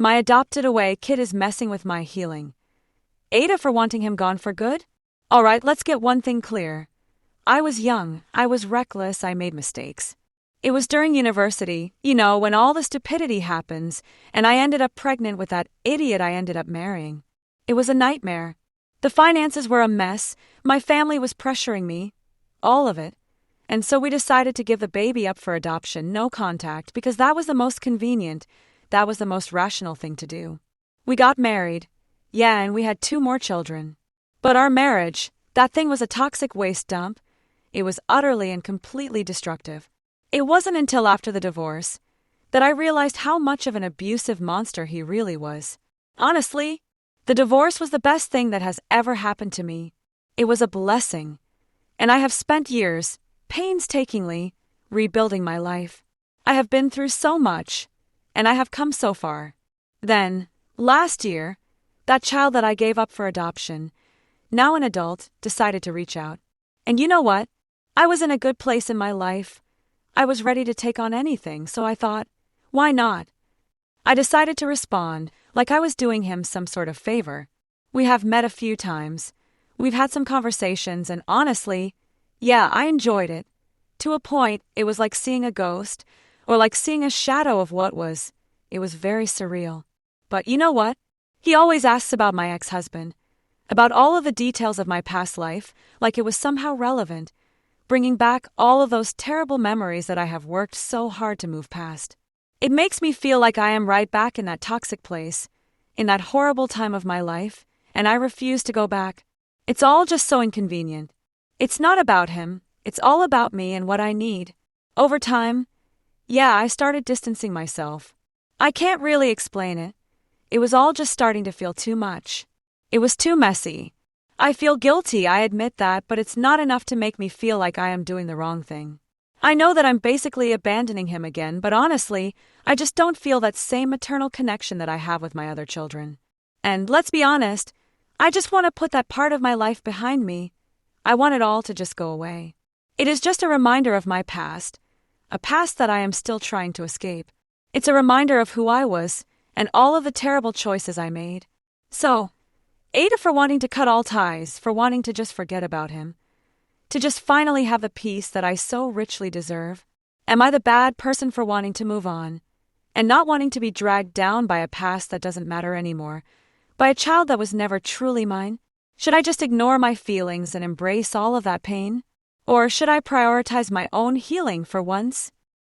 My adopted away kid is messing with my healing. AITAH for wanting him gone for good? Alright, let's get one thing clear. I was young, I was reckless, I made mistakes. It was during university, when all the stupidity happens, and I ended up pregnant with that idiot I ended up marrying. It was a nightmare. The finances were a mess, my family was pressuring me. All of it. And so we decided to give the baby up for adoption, no contact, because that was the most convenient, that was the most rational thing to do. We got married. Yeah, and we had 2 more children. But our marriage, that thing was a toxic waste dump. It was utterly and completely destructive. It wasn't until after the divorce that I realized how much of an abusive monster he really was. Honestly, the divorce was the best thing that has ever happened to me. It was a blessing. And I have spent years, painstakingly, rebuilding my life. I have been through so much, and I have come so far. Then, last year, that child that I gave up for adoption, now an adult, decided to reach out. And you know what? I was in a good place in my life. I was ready to take on anything, so I thought, why not? I decided to respond, like I was doing him some sort of favor. We have met a few times. We've had some conversations, and honestly, yeah, I enjoyed it. To a point, it was like seeing a ghost, or like seeing a shadow of what was. It was very surreal. But you know what? He always asks about my ex-husband, about all of the details of my past life, like it was somehow relevant, bringing back all of those terrible memories that I have worked so hard to move past. It makes me feel like I am right back in that toxic place, in that horrible time of my life, and I refuse to go back. It's all just so inconvenient. It's not about him, it's all about me and what I need. Over time, yeah, I started distancing myself. I can't really explain it. It was all just starting to feel too much. It was too messy. I feel guilty, I admit that, but it's not enough to make me feel like I am doing the wrong thing. I know that I'm basically abandoning him again, but honestly, I just don't feel that same maternal connection that I have with my other children. And let's be honest, I just want to put that part of my life behind me. I want it all to just go away. It is just a reminder of my past, a past that I am still trying to escape. It's a reminder of who I was and all of the terrible choices I made. So, AITAH for wanting to cut all ties, for wanting to just forget about him, to just finally have the peace that I so richly deserve. Am I the bad person for wanting to move on, and not wanting to be dragged down by a past that doesn't matter anymore, by a child that was never truly mine? Should I just ignore my feelings and embrace all of that pain? Or should I prioritize my own healing for once?